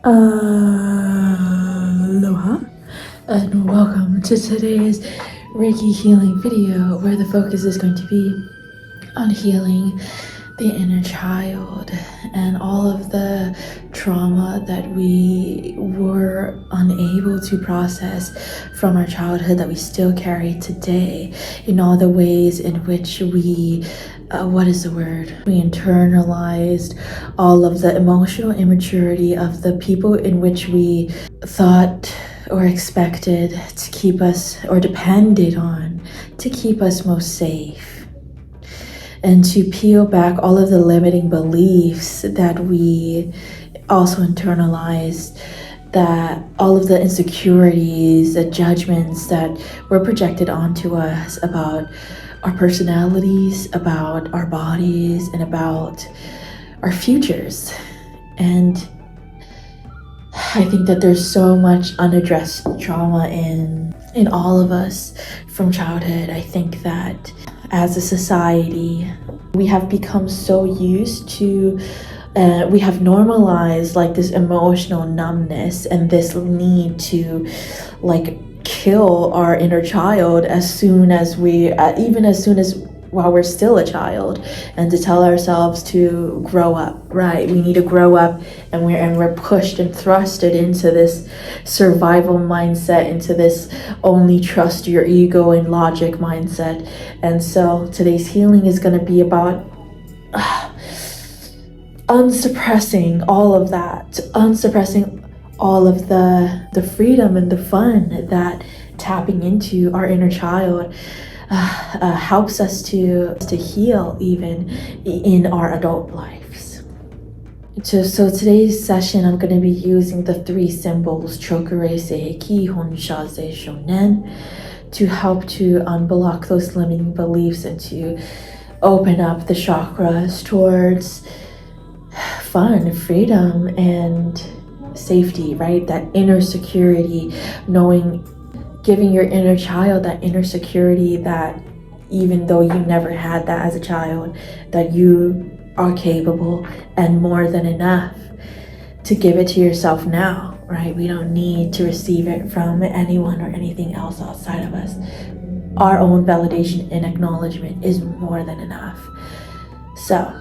Aloha and welcome to today's Reiki healing video where the focus is going to be on healing the inner child and all of the trauma that we were unable to process from our childhood that we still carry today, in all the ways in which we we internalized all of the emotional immaturity of the people in which we thought or expected to keep us, or depended on to keep us most safe, and to peel back all of the limiting beliefs that we also internalized, that all of the insecurities, the judgments that were projected onto us about our personalities, about our bodies, and about our futures. And I think that there's so much unaddressed trauma in all of us from childhood. I think that as a society, we have become so used to we have normalized like this emotional numbness and this need to like kill our inner child as soon as even as soon as while we're still a child, and to tell ourselves to grow up, right? We need to grow up, and we're pushed and thrusted into this survival mindset, into this only trust your ego and logic mindset. And so today's healing is going to be about unsuppressing all of that, unsuppressing all of the freedom and the fun that tapping into our inner child helps us to heal even in our adult lives. So today's session, I'm going to be using the 3 symbols Chokure Seiki Honshaze Shonen to help to unblock those limiting beliefs and to open up the chakras towards fun, freedom, and safety, right? That inner security, knowing, giving your inner child that inner security that even though you never had that as a child, that you are capable and more than enough to give it to yourself now, right? We don't need to receive it from anyone or anything else outside of us. Our own validation and acknowledgement is more than enough. So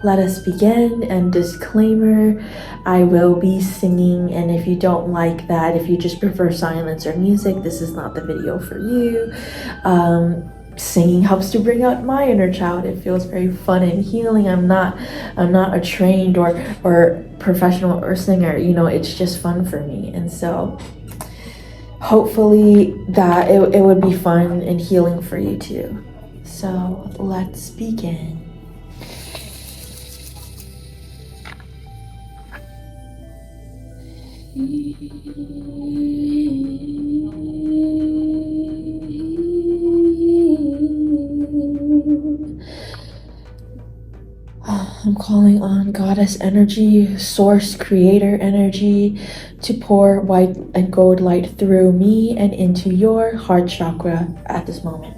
let us begin. And disclaimer, I will be singing, and if you don't like that, if you just prefer silence or music, this is not the video for you. Singing helps to bring out my inner child. It feels very fun and healing. I'm not a trained or professional or singer, it's just fun for me. And so hopefully that it would be fun and healing for you too. So let's begin. I'm calling on goddess energy, source creator energy, to pour white and gold light through me and into your heart chakra at this moment.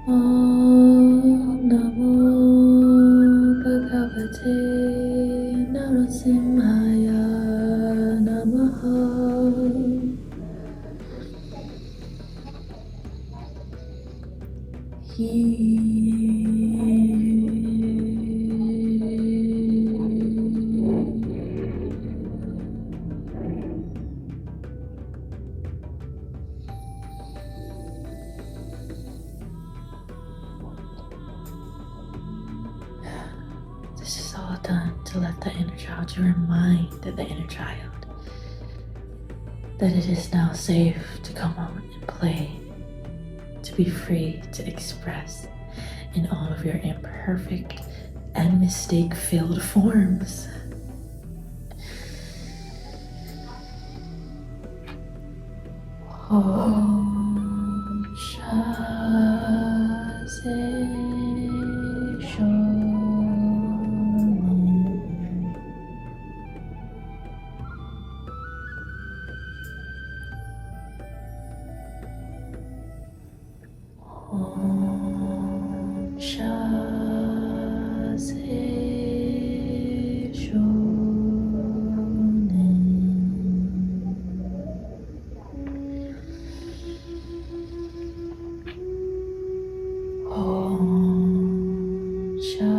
Om Namo Bhagavate Narasimhaya Namaha. to let the inner child, to remind the inner child that it is now safe to come out and play, to be free to express in all of your imperfect and mistake-filled forms. Om Shaze Shonin. Om Shaze Shonin. Om Shaze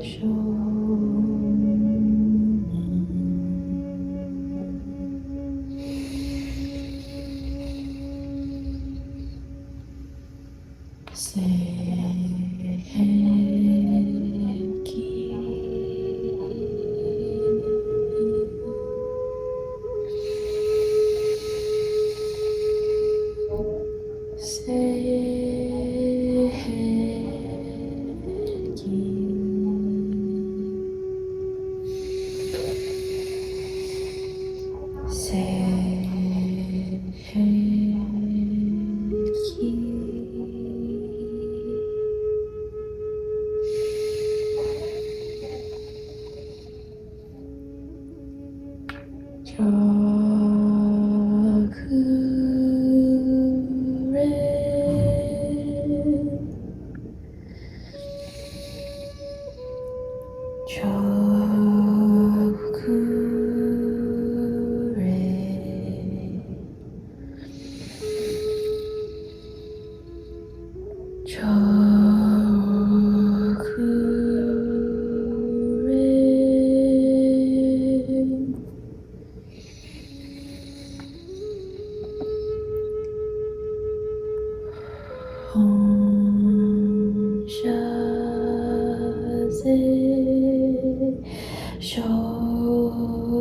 Shonin. Om Shaze Shonin.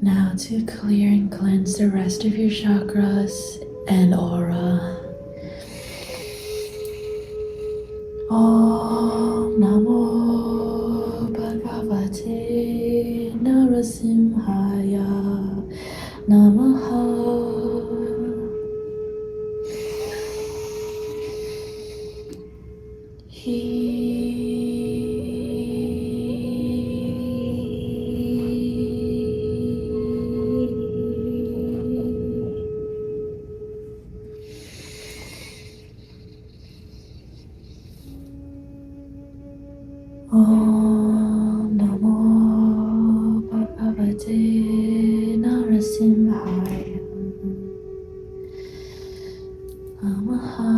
Now to clear and cleanse the rest of your chakras and aura. Om Namo Bhagavate Narasimhaya Namaha. Om Namo Bhagavate Narasimhaya Namaha.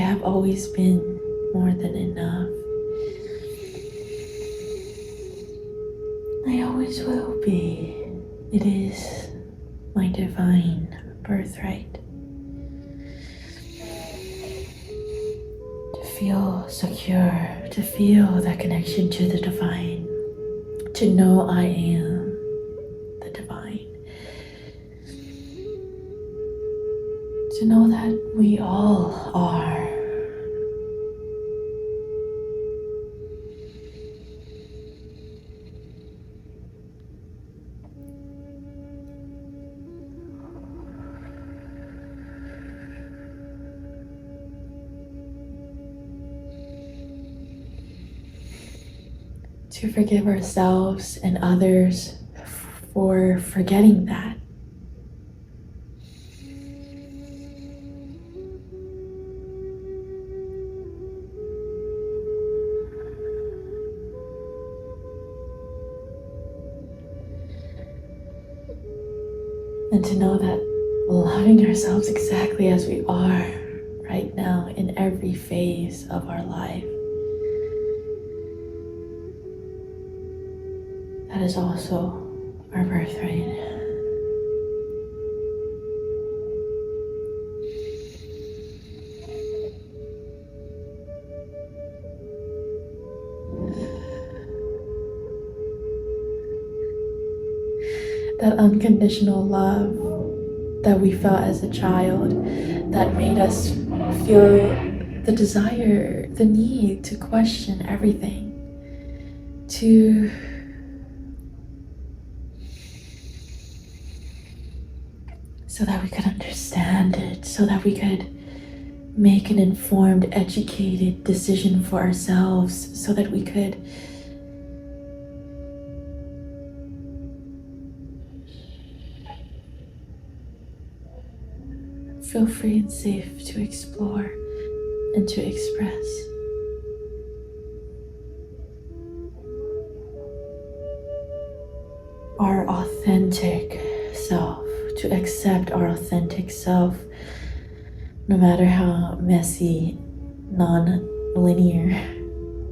have always been more than enough. I always will be. It is my divine birthright to feel secure, to feel that connection to the divine, to know I am the divine, to know that we all are. To forgive ourselves and others for forgetting that. And to know that loving ourselves exactly as we are right now in every phase of our life, that is also our birthright. That unconditional love that we felt as a child, that made us feel the desire, the need to question everything, to so that we could understand it, so that we could make an informed, educated decision for ourselves, so that we could feel free and safe to explore and to express. Our authentic self, to accept our authentic self, no matter how messy, non-linear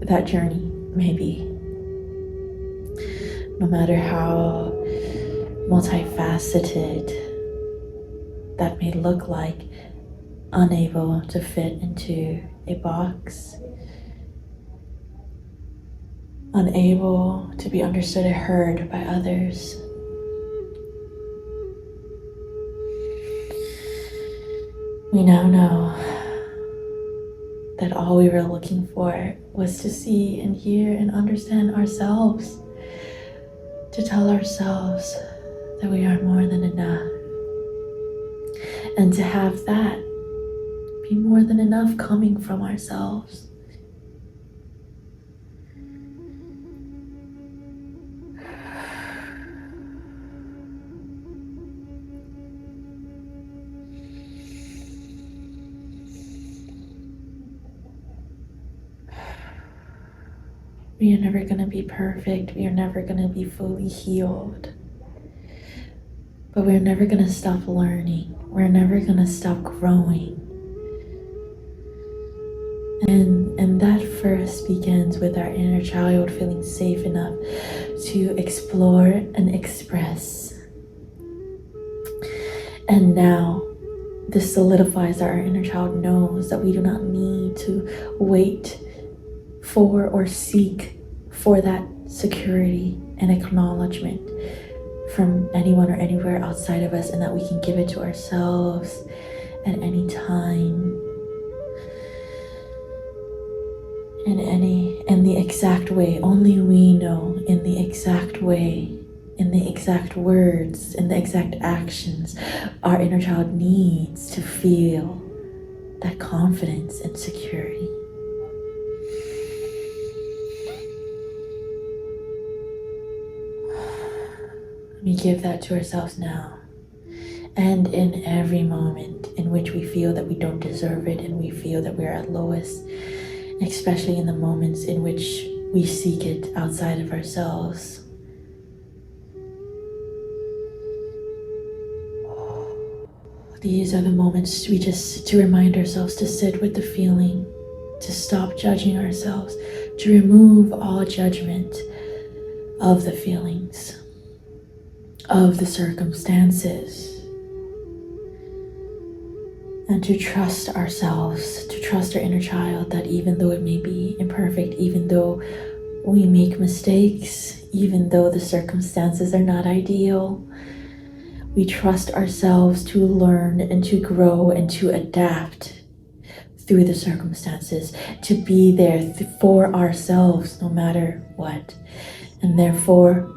that journey may be, no matter how multifaceted that may look like, unable to fit into a box, unable to be understood or heard by others. We now know that all we were looking for was to see and hear and understand ourselves, to tell ourselves that we are more than enough, and to have that be more than enough coming from ourselves. We are never going to be perfect. We are never going to be fully healed. But we're never going to stop learning. We're never going to stop growing. And that first begins with our inner child feeling safe enough to explore and express. And now this solidifies that our inner child knows that we do not need to wait for or seek for that security and acknowledgement from anyone or anywhere outside of us, and that we can give it to ourselves at any time, in the exact way. Only we know, in the exact way, in the exact words, in the exact actions our inner child needs to feel that confidence and security. We give that to ourselves now. And in every moment in which we feel that we don't deserve it and we feel that we're at lowest, especially in the moments in which we seek it outside of ourselves, These are the moments to remind ourselves to sit with the feeling, to stop judging ourselves, to remove all judgment of the feelings, of the circumstances, and to trust ourselves, to trust our inner child that even though it may be imperfect, even though we make mistakes, even though the circumstances are not ideal, we trust ourselves to learn and to grow and to adapt through the circumstances, to be there for ourselves no matter what. And therefore,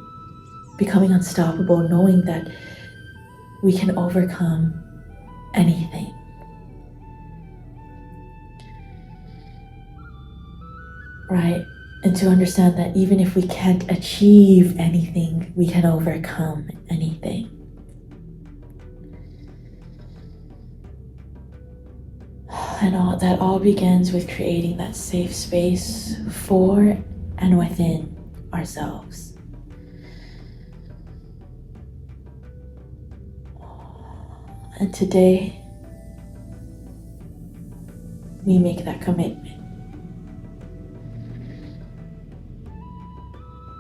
becoming unstoppable, knowing that we can overcome anything. Right? And to understand that even if we can't achieve anything, we can overcome anything. And that all begins with creating that safe space for and within ourselves. And today, we make that commitment.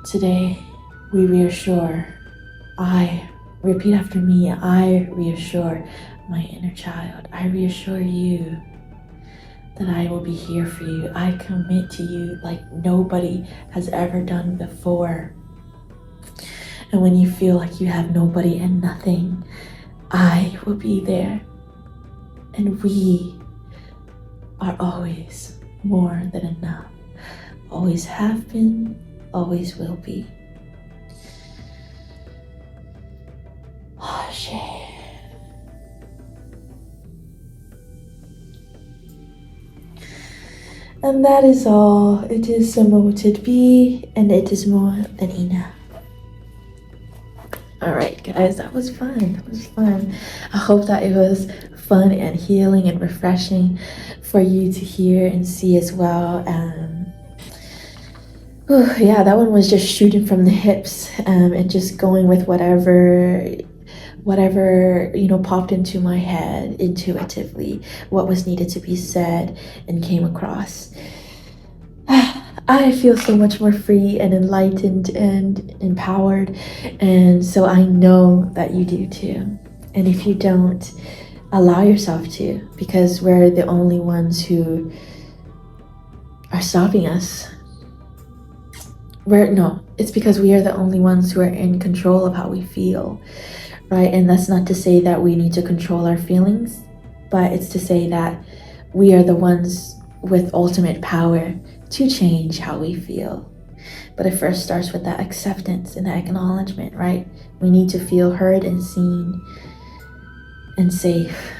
Today, we reassure, repeat after me, I reassure my inner child. I reassure you that I will be here for you. I commit to you like nobody has ever done before. And when you feel like you have nobody and nothing, I will be there. And we are always more than enough. Always have been, always will be. Oh, shit. And that is all. It is so moted be, and it is more than enough. Alright guys, that was fun. That was fun. I hope that it was fun and healing and refreshing for you to hear and see as well. Yeah, that one was just shooting from the hips, and just going with whatever popped into my head intuitively, what was needed to be said and came across. I feel so much more free and enlightened and empowered, and so I know that you do too. And if you don't, allow yourself to, because we're the only ones who are stopping us. It's because we are the only ones who are in control of how we feel, right? And that's not to say that we need to control our feelings, but it's to say that we are the ones with ultimate power to change how we feel. But it first starts with that acceptance and that acknowledgement, right? We need to feel heard and seen and safe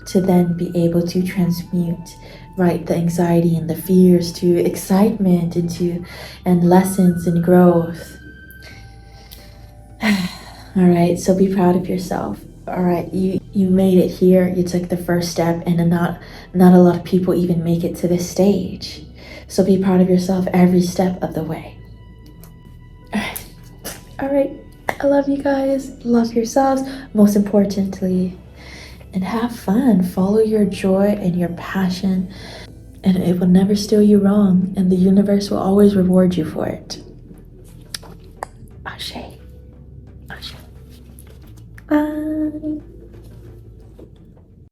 to then be able to transmute, right, the anxiety and the fears to excitement and lessons and growth. All right, so be proud of yourself. All right, you made it here. You took the first step, and not a lot of people even make it to this stage. So be proud of yourself every step of the way. All right. I love you guys. Love yourselves, most importantly, and have fun. Follow your joy and your passion, and it will never steal you wrong, and the universe will always reward you for it. Ashe. Ashe. Bye.